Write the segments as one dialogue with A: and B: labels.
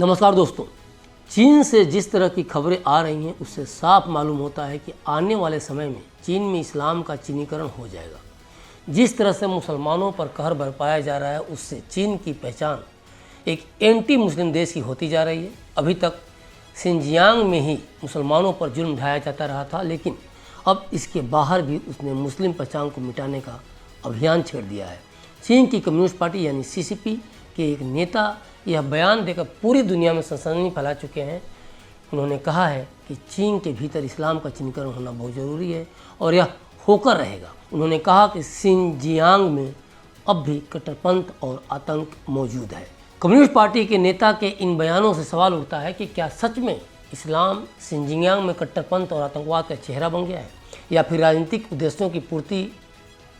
A: नमस्कार दोस्तों। चीन से जिस तरह की खबरें आ रही हैं उससे साफ मालूम होता है कि आने वाले समय में चीन में इस्लाम का चीनीकरण हो जाएगा। जिस तरह से मुसलमानों पर कहर बरपाया जा रहा है उससे चीन की पहचान एक एंटी मुस्लिम देश की होती जा रही है। अभी तक सिंजियांग में ही मुसलमानों पर जुल्म ढाया जाता रहा था, लेकिन अब इसके बाहर भी उसने मुस्लिम पहचान को मिटाने का अभियान छेड़ दिया है। चीन की कम्युनिस्ट पार्टी यानी सीसीपी के एक नेता यह बयान देकर पूरी दुनिया में सनसनी फैला चुके हैं। उन्होंने कहा है कि चीन के भीतर इस्लाम का चिन्हीकरण होना बहुत ज़रूरी है और यह होकर रहेगा। उन्होंने कहा कि सिंजियांग में अब भी कट्टरपंथ और आतंक मौजूद है। कम्युनिस्ट पार्टी के नेता के इन बयानों से सवाल उठता है कि क्या सच में इस्लाम सिंजियांग में कट्टरपंथ और आतंकवाद का चेहरा बन गया है, या फिर राजनीतिक उद्देश्यों की पूर्ति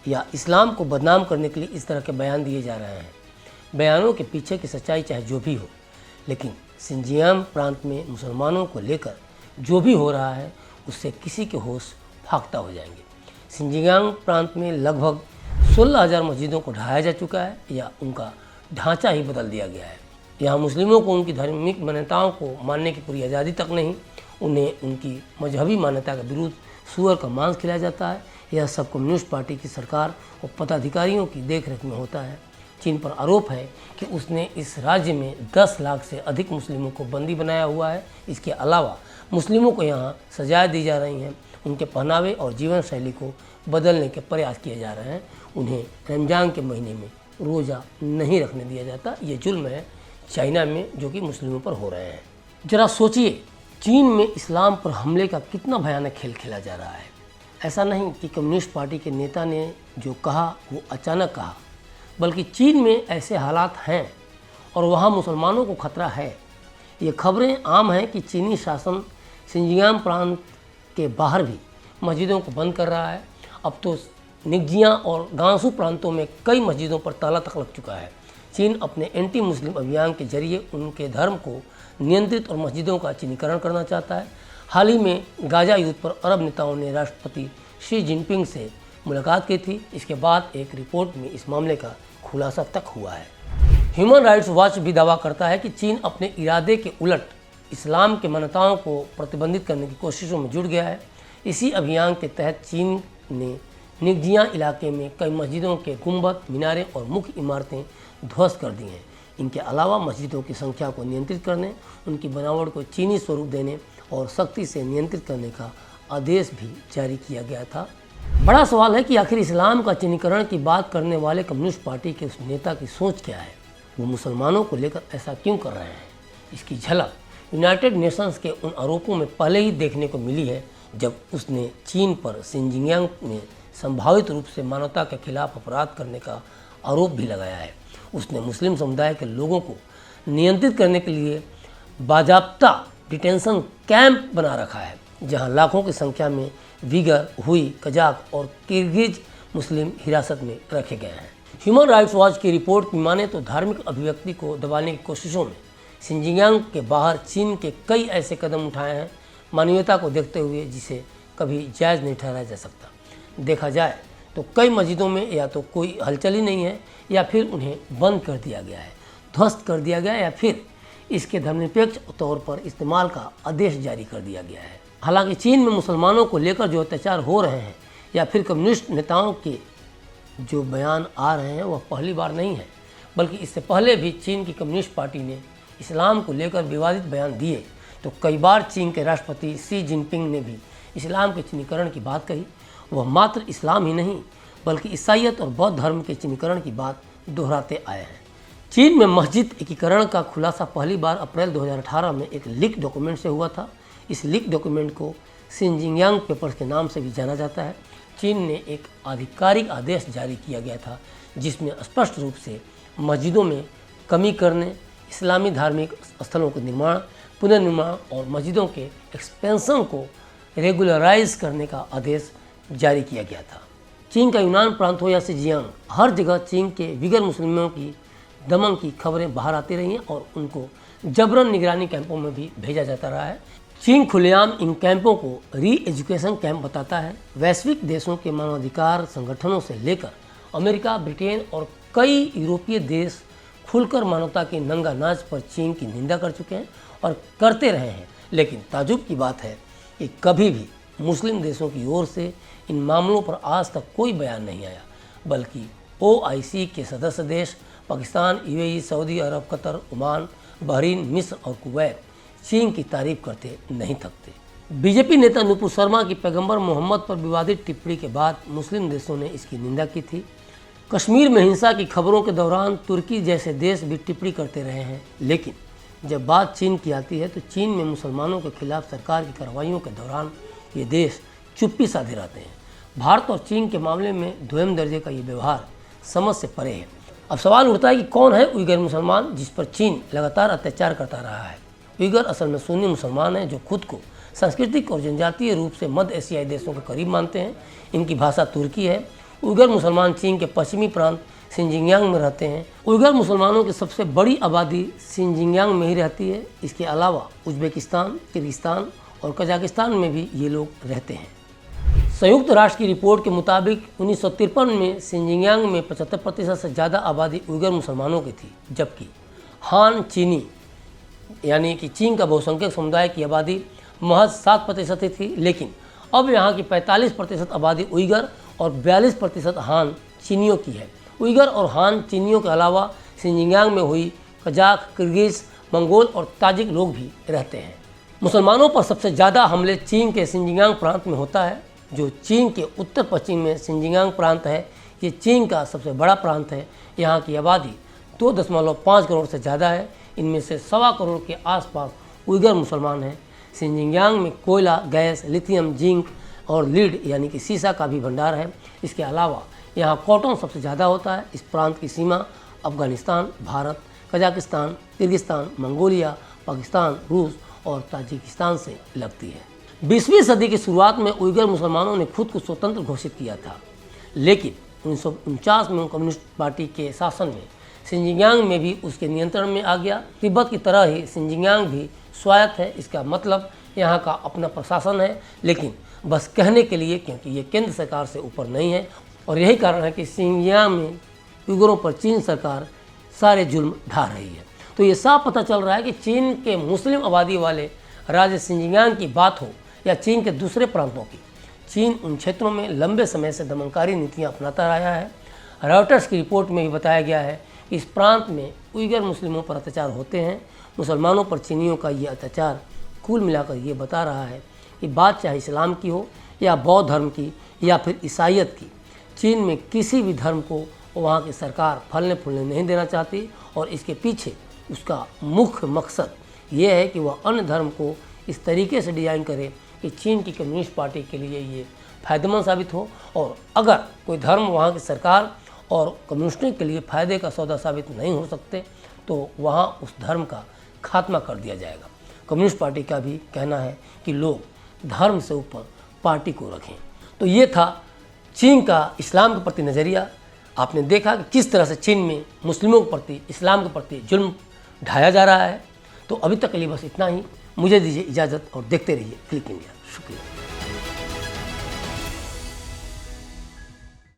A: या इस्लाम को बदनाम करने के लिए इस तरह के बयान दिए जा रहे हैं। बयानों के पीछे की सच्चाई चाहे जो भी हो, लेकिन सिंजियांग प्रांत में मुसलमानों को लेकर जो भी हो रहा है उससे किसी के होश फाख्ता हो जाएंगे। सिंजियांग प्रांत में लगभग 16,000 मस्जिदों को ढहाया जा चुका है या उनका ढांचा ही बदल दिया गया है। यहाँ मुस्लिमों को उनकी धार्मिक मान्यताओं को मानने की पूरी आज़ादी तक नहीं, उन्हें उनकी मजहबी मान्यता के विरुद्ध सूअर का मांस खिलाया जाता है। यह सब कम्युनिस्ट पार्टी की सरकार और पदाधिकारियों की देखरेख में होता है। चीन पर आरोप है कि उसने इस राज्य में 10 लाख से अधिक मुस्लिमों को बंदी बनाया हुआ है। इसके अलावा मुस्लिमों को यहाँ सजाएं दी जा रही हैं, उनके पहनावे और जीवन शैली को बदलने के प्रयास किए जा रहे हैं। उन्हें रमजान के महीने में रोज़ा नहीं रखने दिया जाता। ये जुल्म है चाइना में जो कि मुस्लिमों पर हो रहे हैं। ज़रा सोचिए, चीन में इस्लाम पर हमले का कितना भयानक खेल खेला जा रहा है। ऐसा नहीं कि कम्युनिस्ट पार्टी के नेता ने जो कहा वो अचानक कहा, बल्कि चीन में ऐसे हालात हैं और वहाँ मुसलमानों को खतरा है। ये खबरें आम हैं कि चीनी शासन सिंजियांग प्रांत के बाहर भी मस्जिदों को बंद कर रहा है। अब तो निगजियाँ और गांसू प्रांतों में कई मस्जिदों पर ताला तक लग चुका है। चीन अपने एंटी मुस्लिम अभियान के जरिए उनके धर्म को नियंत्रित और मस्जिदों का चिन्हीकरण करना चाहता है। हाल ही में गाजा युद्ध पर अरब नेताओं ने राष्ट्रपति शी जिनपिंग से मुलाकात की थी। इसके बाद एक रिपोर्ट में इस मामले का खुलासा तक हुआ है। ह्यूमन राइट्स वॉच भी दावा करता है कि चीन अपने इरादे के उलट इस्लाम के मान्यताओं को प्रतिबंधित करने की कोशिशों में जुट गया है। इसी अभियान के तहत चीन ने निगजियाँ इलाके में कई मस्जिदों के गुंबद, मीनारें और मुख्य इमारतें ध्वस्त कर दी हैं। इनके अलावा मस्जिदों की संख्या को नियंत्रित करने, उनकी बनावट को चीनी स्वरूप देने और सख्ती से नियंत्रित करने का आदेश भी जारी किया गया था। बड़ा सवाल है कि आखिर इस्लाम का चिन्हीकरण की बात करने वाले कम्युनिस्ट पार्टी के उस नेता की सोच क्या है। वो मुसलमानों को लेकर ऐसा क्यों कर रहे हैं। इसकी झलक यूनाइटेड नेशंस के उन आरोपों में पहले ही देखने को मिली है, जब उसने चीन पर सिंजियांग में संभावित रूप से मानवता के खिलाफ अपराध करने का आरोप भी लगाया है। उसने मुस्लिम समुदाय के लोगों को नियंत्रित करने के लिए बाजाब्ता डिटेंशन कैंप बना रखा है, जहां लाखों की संख्या में विगर, हुई, कजाक और किर्गिज मुस्लिम हिरासत में रखे गए हैं। ह्यूमन राइट्स वॉच की रिपोर्ट की माने तो धार्मिक अभिव्यक्ति को दबाने की कोशिशों में सिंजियांग के बाहर चीन के कई ऐसे कदम उठाए हैं मानवीयता को देखते हुए जिसे कभी जायज़ नहीं ठहराया जा सकता। देखा जाए तो कई मस्जिदों में या तो कोई हलचल ही नहीं है, या फिर उन्हें बंद कर दिया गया है, ध्वस्त कर दिया गया है, या फिर इसके धर्मनिरपेक्ष तौर पर इस्तेमाल का आदेश जारी कर दिया गया है। हालांकि चीन में मुसलमानों को लेकर जो अत्याचार हो रहे हैं या फिर कम्युनिस्ट नेताओं के जो बयान आ रहे हैं वह पहली बार नहीं है, बल्कि इससे पहले भी चीन की कम्युनिस्ट पार्टी ने इस्लाम को लेकर विवादित बयान दिए। तो कई बार चीन के राष्ट्रपति शी जिनपिंग ने भी इस्लाम के चिन्हीकरण की बात कही। वह मात्र इस्लाम ही नहीं बल्कि ईसाइयत और बौद्ध धर्म के चिन्हीकरण की बात दोहराते आए हैं। चीन में मस्जिद एकीकरण का खुलासा पहली बार अप्रैल 2018 में एक लीक डॉक्यूमेंट से हुआ था। इस लीक डॉक्यूमेंट को सिंजियांग पेपर्स के नाम से भी जाना जाता है। चीन ने एक आधिकारिक आदेश जारी किया गया था जिसमें स्पष्ट रूप से मस्जिदों में कमी करने, इस्लामी धार्मिक स्थलों के निर्माण, पुनर्निर्माण और मस्जिदों के एक्सपेंशन को रेगुलराइज करने का आदेश जारी किया गया था। चीन का यूनान प्रांत हो या सिंजियांग, हर जगह चीन के विगर मुस्लिमों की दमन की खबरें बाहर आती रही हैं और उनको जबरन निगरानी कैंपों में भी भेजा जाता रहा है। चीन खुलेआम इन कैंपों को री एजुकेशन कैंप बताता है। वैश्विक देशों के मानवाधिकार संगठनों से लेकर अमेरिका, ब्रिटेन और कई यूरोपीय देश खुलकर मानवता की नंगा नाच पर चीन की निंदा कर चुके हैं और करते रहे हैं। लेकिन ताज्जुब की बात है कि कभी भी मुस्लिम देशों की ओर से इन मामलों पर आज तक कोई बयान नहीं आया, बल्कि OIC के सदस्य देश पाकिस्तान, UAE, सऊदी अरब, कतर, ओमान, बहरीन, मिस्र और कुवैत चीन की तारीफ करते नहीं थकते। बीजेपी नेता नुपुर शर्मा की पैगंबर मोहम्मद पर विवादित टिप्पणी के बाद मुस्लिम देशों ने इसकी निंदा की थी। कश्मीर में हिंसा की खबरों के दौरान तुर्की जैसे देश भी टिप्पणी करते रहे हैं, लेकिन जब बात चीन की आती है तो चीन में मुसलमानों के खिलाफ सरकार की कार्रवाइयों के दौरान ये देश चुप्पी साधे रहते हैं। भारत और चीन के मामले में दोयम दर्जे का ये व्यवहार समझ से परे है। अब सवाल उठता है कि कौन है उइगर मुसलमान जिस पर चीन लगातार अत्याचार करता रहा है। उइगर असल में सुन्नी मुसलमान हैं जो खुद को सांस्कृतिक और जनजातीय रूप से मध्य एशियाई देशों के करीब मानते हैं। इनकी भाषा तुर्की है। उइगर मुसलमान चीन के पश्चिमी प्रांत सिंजियांग में रहते हैं। उइगर मुसलमानों की सबसे बड़ी आबादी सिंजियांग में ही रहती है। इसके अलावा उज्बेकिस्तान, किर्गिस्तान और कजाकिस्तान में भी ये लोग रहते हैं। संयुक्त राष्ट्र की रिपोर्ट के मुताबिक 1953 में सिंजियांग में 75% से ज़्यादा आबादी उइगर मुसलमानों की थी, जबकि हान चीनी यानी कि चीन का बहुसंख्यक समुदाय की आबादी महज 7% थी। लेकिन अब यहाँ की 45% आबादी उइगर और 42% हान चीनियों की है। उइगर और हान चीनियों के अलावा सिंजियांग में हुई कजाक, किर्गिज, मंगोल और ताजिक लोग भी रहते हैं। मुसलमानों पर सबसे ज़्यादा हमले चीन के सिंजियांग प्रांत में होता है, जो चीन के उत्तर पश्चिम में सिंजियांग प्रांत है। ये चीन का सबसे बड़ा प्रांत है। यहाँ की आबादी 2.5 करोड़ से ज़्यादा है। इनमें से 1.25 करोड़ के आसपास उइगर मुसलमान हैं। सिंजियांग में कोयला, गैस, लिथियम, जिंक और लीड यानी कि सीसा का भी भंडार है। इसके अलावा यहाँ कॉटन सबसे ज़्यादा होता है। इस प्रांत की सीमा Afghanistan, Bharat, Kazakhstan, Kyrgyzstan, Mongolia, Pakistan, रूस और ताजिकिस्तान से लगती है। 20वीं सदी की शुरुआत में उइगर मुसलमानों ने खुद को स्वतंत्र घोषित किया था, लेकिन 1949 में कम्युनिस्ट पार्टी के शासन में सिंजियांग में भी उसके नियंत्रण में आ गया। तिब्बत की तरह ही सिंजियांग भी स्वायत्त है। इसका मतलब यहाँ का अपना प्रशासन है, लेकिन बस कहने के लिए, क्योंकि ये केंद्र सरकार से ऊपर नहीं है। और यही कारण है कि सिंजियांग में उइगरों पर चीन सरकार सारे जुल्म ढा रही है। तो ये साफ पता चल रहा है कि चीन के मुस्लिम आबादी वाले राज्य सिंजियांग की बात हो या चीन के दूसरे प्रांतों की, चीन उन क्षेत्रों में लंबे समय से दमनकारी नीतियाँ अपनाता रहा है। रॉयटर्स की रिपोर्ट में भी बताया गया है कि इस प्रांत में उइगर मुस्लिमों पर अत्याचार होते हैं। मुसलमानों पर चीनियों का ये अत्याचार कुल मिलाकर ये बता रहा है कि बात चाहे इस्लाम की हो या बौद्ध धर्म की या फिर ईसाइयत की, चीन में किसी भी धर्म को वहाँ की सरकार फलने फूलने नहीं देना चाहती। और इसके पीछे उसका मुख्य मकसद ये है कि वह अन्य धर्म को इस तरीके से डिज़ाइन करे कि चीन की कम्युनिस्ट पार्टी के लिए ये फायदेमंद साबित हो। और अगर कोई धर्म वहाँ की सरकार और कम्युनिस्टों के लिए फ़ायदे का सौदा साबित नहीं हो सकते तो वहाँ उस धर्म का खात्मा कर दिया जाएगा। कम्युनिस्ट पार्टी का भी कहना है कि लोग धर्म से ऊपर पार्टी को रखें। तो ये था चीन का इस्लाम के प्रति नज़रिया। आपने देखा कि किस तरह से चीन में मुस्लिमों के प्रति, इस्लाम के प्रति जुल्म ढाया जा रहा है। तो अभी तक के लिए बस इतना ही। मुझे दीजिए इजाज़त और देखते रहिए क्लिक इंडिया। शुक्रिया।